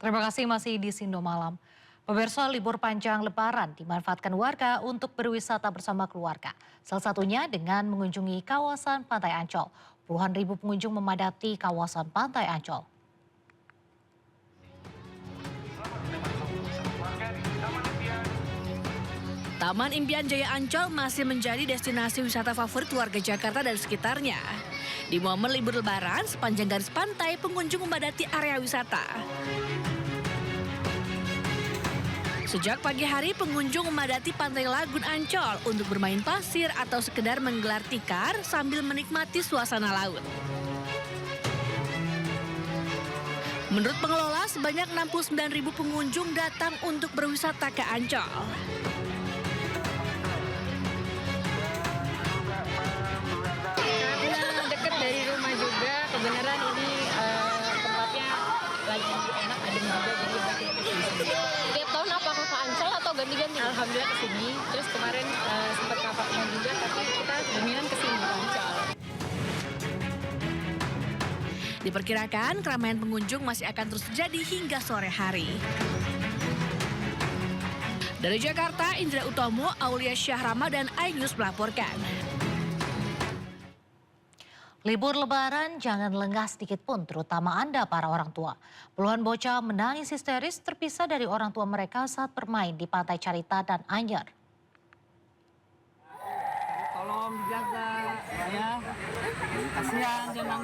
Terima kasih masih di Sindo Malam. Pemirsa, libur panjang Lebaran dimanfaatkan warga untuk berwisata bersama keluarga. Salah satunya dengan mengunjungi kawasan Pantai Ancol. Puluhan ribu pengunjung memadati kawasan Pantai Ancol. Taman Impian Jaya Ancol masih menjadi destinasi wisata favorit warga Jakarta dan sekitarnya. Di momen libur Lebaran, sepanjang garis pantai pengunjung memadati area wisata. Sejak pagi hari, pengunjung memadati Pantai Lagun Ancol untuk bermain pasir atau sekedar menggelar tikar sambil menikmati suasana laut. Menurut pengelola, sebanyak 69.000 pengunjung datang untuk berwisata ke Ancol. Karena dekat dari rumah juga, kebenaran ini tempatnya lagi enak, adem juga, jadi banyak kesini. Tiap tahun apakah ke Ancol atau ganti-ganti? Alhamdulillah kesini, terus kemarin sempat ke Apartemen juga, tapi kita dominan kesini ke Ancol. Diperkirakan keramaian pengunjung masih akan terus terjadi hingga sore hari. Dari Jakarta, Indra Utomo, Aulia Syahrama, dan iNews melaporkan. Libur Lebaran jangan lengah sedikit pun, terutama Anda para orang tua. Puluhan bocah menangis histeris terpisah dari orang tua mereka saat bermain di Pantai Carita dan Anyer. Tolong dijaga, ya. Kasihan jangan.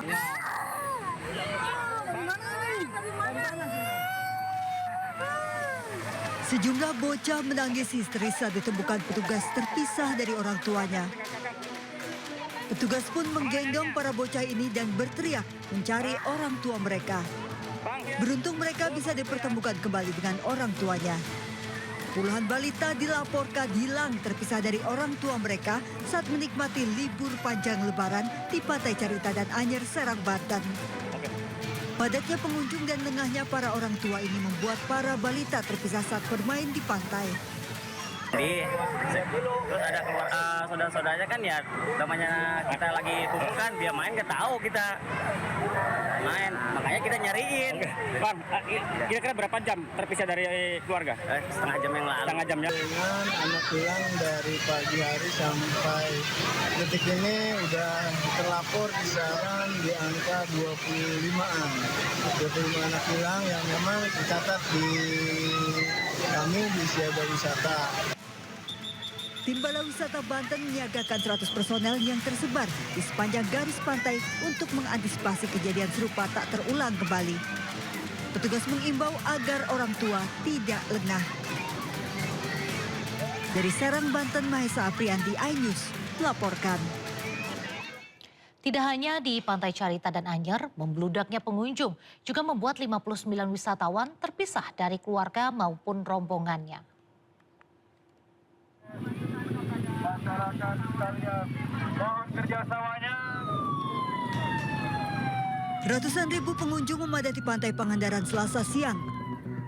Sejumlah bocah menangis histeris saat ditemukan petugas terpisah dari orang tuanya. Petugas pun menggendong para bocah ini dan berteriak mencari orang tua mereka. Beruntung mereka bisa dipertemukan kembali dengan orang tuanya. Puluhan balita dilaporkan hilang terpisah dari orang tua mereka saat menikmati libur panjang Lebaran di Pantai Carita dan Anyer, Serang, Banten. Padatnya pengunjung dan lengahnya para orang tua ini membuat para balita terpisah saat bermain di pantai. Jadi terus ada keluar saudara-saudaranya kan ya, namanya kita lagi kumpul kan, dia main nggak tahu kita main, makanya kita nyariin. Bang, kira-kira berapa jam terpisah dari keluarga? Setengah jam yang lalu. Setengah jamnya. Dengan anak hilang dari pagi hari sampai detik ini udah terlapor kisaran di angka 25-an. 25 anak hilang yang memang dicatat di kami di Siaga Wisata. Tim Bala Wisata Banten menyiagakan 100 personel yang tersebar di sepanjang garis pantai untuk mengantisipasi kejadian serupa tak terulang kembali. Petugas mengimbau agar orang tua tidak lengah. Dari Serang, Banten, Mahesa Aprianti, iNews melaporkan. Tidak hanya di Pantai Carita dan Anyer, membludaknya pengunjung juga membuat 59 wisatawan terpisah dari keluarga maupun rombongannya. Masyarakat sekalian, mohon kerjasamanya. Ratusan ribu pengunjung memadati Pantai Pangandaran Selasa siang.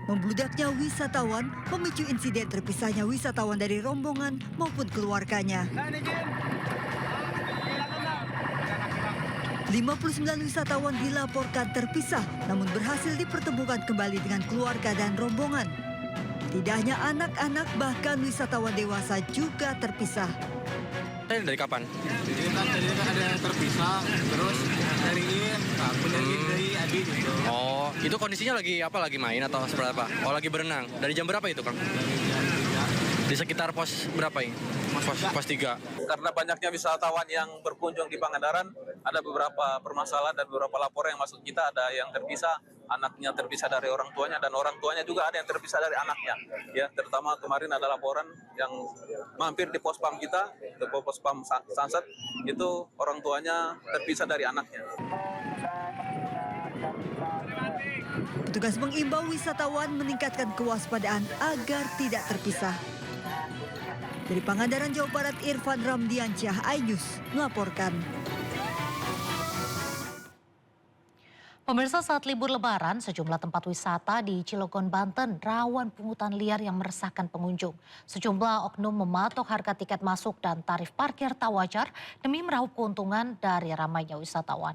Membludaknya wisatawan memicu insiden terpisahnya wisatawan dari rombongan maupun keluarganya. 59 wisatawan dilaporkan terpisah namun berhasil dipertemukan kembali dengan keluarga dan rombongan. Tidak hanya anak-anak, bahkan wisatawan dewasa juga terpisah. Dari kapan? Jadi kan ada yang terpisah, terus nyariin, aku dari adik gitu. Oh, itu kondisinya lagi apa? Lagi main atau seperti apa? Oh, lagi berenang. Dari jam berapa itu, Kang? Di sekitar pos berapa ini? Pos 3. Karena banyaknya wisatawan yang berkunjung di Pangandaran, ada beberapa permasalahan dan beberapa laporan yang masuk kita, ada yang terpisah, anaknya terpisah dari orang tuanya, dan orang tuanya juga ada yang terpisah dari anaknya. Ya, terutama kemarin ada laporan yang mampir di pospam kita, di pospam Sunset, itu orang tuanya terpisah dari anaknya. Petugas mengimbau wisatawan meningkatkan kewaspadaan agar tidak terpisah. Dari Pangandaran, Jawa Barat, Irfan Ramdiansyah, iNews melaporkan. Pemirsa, saat libur Lebaran, sejumlah tempat wisata di Cilegon, Banten rawan pungutan liar yang meresahkan pengunjung. Sejumlah oknum mematok harga tiket masuk dan tarif parkir tak wajar demi meraup keuntungan dari ramainya wisatawan.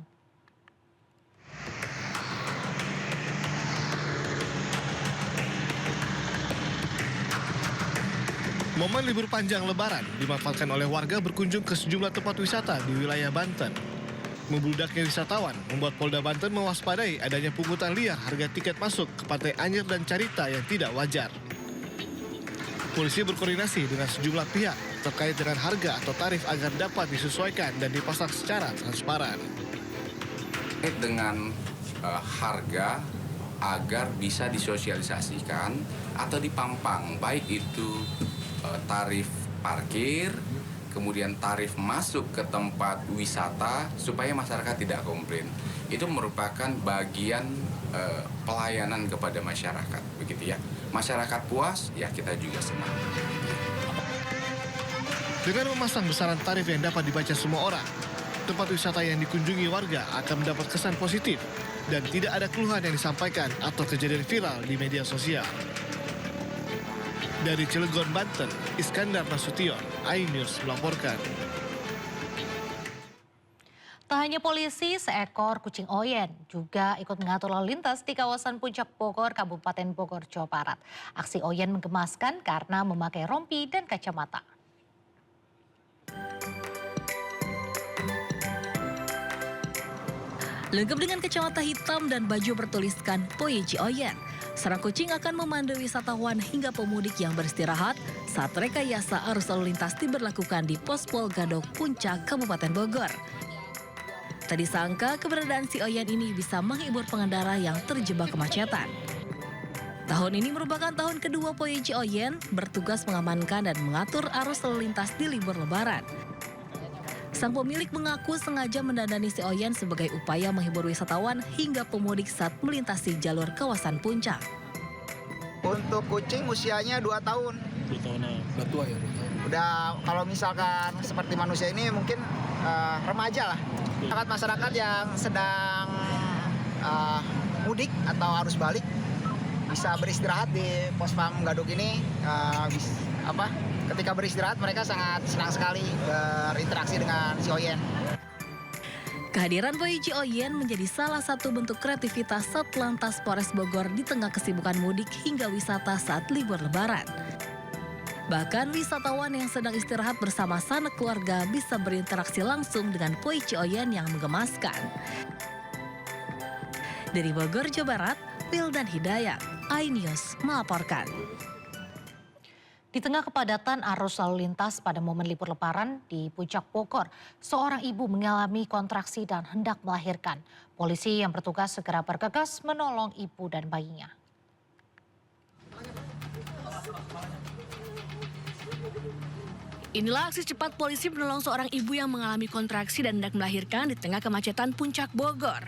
Momen libur panjang Lebaran dimanfaatkan oleh warga berkunjung ke sejumlah tempat wisata di wilayah Banten. Membludaknya wisatawan membuat Polda Banten mewaspadai adanya pungutan liar harga tiket masuk ke Pantai Anyer dan Carita yang tidak wajar. Polisi berkoordinasi dengan sejumlah pihak terkait dengan harga atau tarif agar dapat disesuaikan dan dipasang secara transparan. Dengan harga agar bisa disosialisasikan atau dipampang, baik itu tarif parkir, kemudian tarif masuk ke tempat wisata supaya masyarakat tidak komplain. Itu merupakan bagian pelayanan kepada masyarakat, begitu ya. Masyarakat puas, ya kita juga senang. Dengan memasang besaran tarif yang dapat dibaca semua orang, tempat wisata yang dikunjungi warga akan mendapat kesan positif dan tidak ada keluhan yang disampaikan atau kejadian viral di media sosial. Dari Cilegon, Banten, Iskandar Nasution, iNews melaporkan. Tak hanya polisi, seekor kucing oyen juga ikut mengatur lalu lintas di kawasan Puncak Bogor, Kabupaten Bogor, Jawa Barat. Aksi oyen menggemaskan karena memakai rompi dan kacamata. Lengkap dengan kacamata hitam dan baju bertuliskan Poeji Oyen, seorang kucing akan memandu wisatawan hingga pemudik yang beristirahat saat rekayasa arus lalu lintas diberlakukan di Pos Pol Gadok Puncak, Kabupaten Bogor. Tak disangka keberadaan si Oyen ini bisa menghibur pengendara yang terjebak kemacetan. Tahun ini merupakan tahun kedua Poeji Oyen bertugas mengamankan dan mengatur arus lalu lintas di libur Lebaran. Sang pemilik mengaku sengaja mendandani si Oyen sebagai upaya menghibur wisatawan hingga pemudik saat melintasi jalur kawasan Puncak. Untuk kucing usianya 2 tahun. 2 tahun, udah tua ya? Udah, kalau misalkan seperti manusia ini mungkin remaja lah. Masyarakat yang sedang mudik atau harus balik bisa beristirahat di Pos Pam Gadok ini. Ketika beristirahat mereka sangat senang sekali berinteraksi dengan si Oyen. Kehadiran Poeji Oyen menjadi salah satu bentuk kreativitas Satlantas Polres Bogor di tengah kesibukan mudik hingga wisata saat libur Lebaran. Bahkan wisatawan yang sedang istirahat bersama sanak keluarga bisa berinteraksi langsung dengan Poeji Oyen yang menggemaskan. Dari Bogor, Jawa Barat, Wildan Hidayat, iNews melaporkan. Di tengah kepadatan arus lalu lintas pada momen libur Lebaran di Puncak Bogor, seorang ibu mengalami kontraksi dan hendak melahirkan. Polisi yang bertugas segera bergegas menolong ibu dan bayinya. Inilah aksi cepat polisi menolong seorang ibu yang mengalami kontraksi dan hendak melahirkan di tengah kemacetan Puncak Bogor.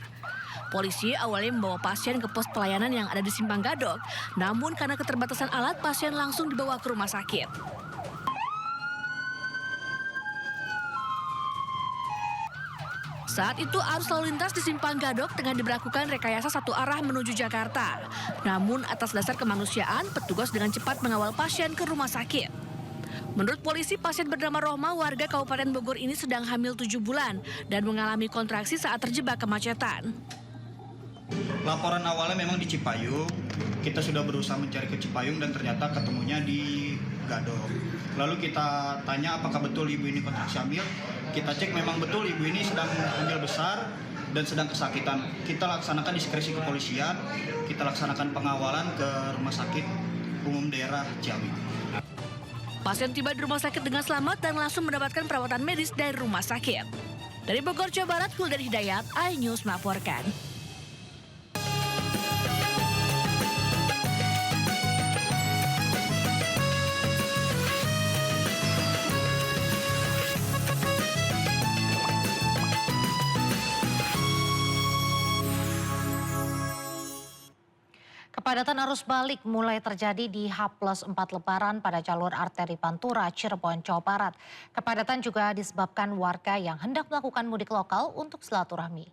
Polisi awalnya membawa pasien ke pos pelayanan yang ada di Simpang Gadok, namun karena keterbatasan alat, pasien langsung dibawa ke rumah sakit. Saat itu arus lalu lintas di Simpang Gadok tengah diberlakukan rekayasa satu arah menuju Jakarta. Namun atas dasar kemanusiaan, petugas dengan cepat mengawal pasien ke rumah sakit. Menurut polisi, pasien bernama Rohma warga Kabupaten Bogor ini sedang hamil 7 bulan dan mengalami kontraksi saat terjebak kemacetan. Laporan awalnya memang di Cipayung, kita sudah berusaha mencari ke Cipayung dan ternyata ketemunya di Gadok. Lalu kita tanya apakah betul ibu ini kontraksi hamil, kita cek memang betul ibu ini sedang hamil besar dan sedang kesakitan. Kita laksanakan diskresi kepolisian, kita laksanakan pengawalan ke Rumah Sakit Umum Daerah Ciawi. Pasien tiba di rumah sakit dengan selamat dan langsung mendapatkan perawatan medis dari rumah sakit. Dari Bogor, Jawa Barat, Wildan Hidayat, iNews melaporkan. Kepadatan arus balik mulai terjadi di H+4 Lebaran pada jalur arteri Pantura, Cirebon, Jawa Barat. Kepadatan juga disebabkan warga yang hendak melakukan mudik lokal untuk silaturahmi.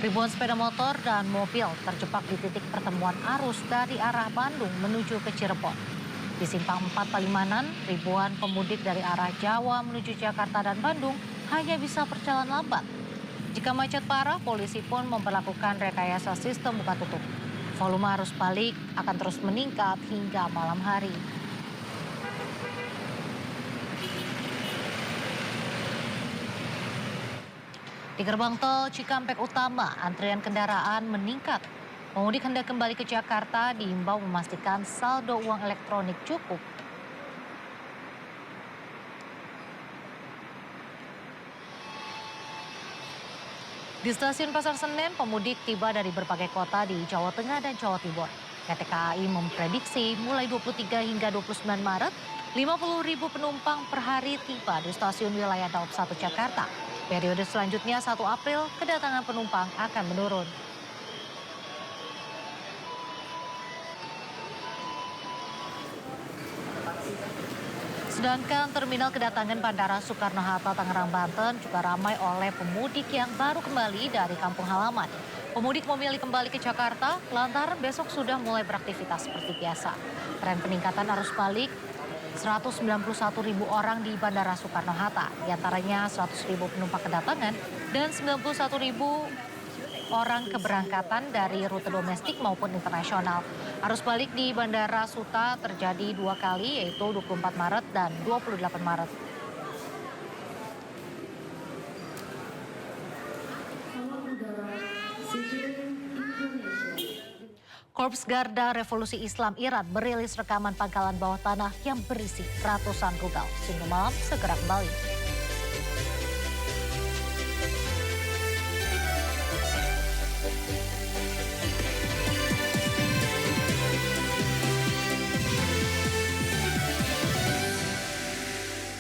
Ribuan sepeda motor dan mobil terjebak di titik pertemuan arus dari arah Bandung menuju ke Cirebon. Di Simpang 4 Palimanan, ribuan pemudik dari arah Jawa menuju Jakarta dan Bandung hanya bisa berjalan lambat. Jika macet parah, polisi pun memperlakukan rekayasa sistem buka tutup. Volume arus balik akan terus meningkat hingga malam hari. Di gerbang tol Cikampek Utama, antrian kendaraan meningkat. Pemudik hendak kembali ke Jakarta diimbau memastikan saldo uang elektronik cukup. Di stasiun Pasar Senen, pemudik tiba dari berbagai kota di Jawa Tengah dan Jawa Timur. PT KAI memprediksi mulai 23 hingga 29 Maret, 50.000 penumpang per hari tiba di stasiun wilayah Daob 1 Jakarta. Periode selanjutnya 1 April, kedatangan penumpang akan menurun. Sedangkan terminal kedatangan Bandara Soekarno-Hatta Tangerang, Banten juga ramai oleh pemudik yang baru kembali dari kampung halaman. Pemudik memilih kembali ke Jakarta lantaran besok sudah mulai beraktivitas seperti biasa. Tren peningkatan arus balik 191.000 orang di Bandara Soekarno-Hatta, diantaranya 100.000 penumpang kedatangan dan 91.000 orang keberangkatan dari rute domestik maupun internasional. Arus balik di Bandara Suta terjadi 2 kali, yaitu 24 Maret dan 28 Maret. Korps Garda Revolusi Islam Iran merilis rekaman pangkalan bawah tanah yang berisi ratusan rudal. Sehingga malam segera kembali.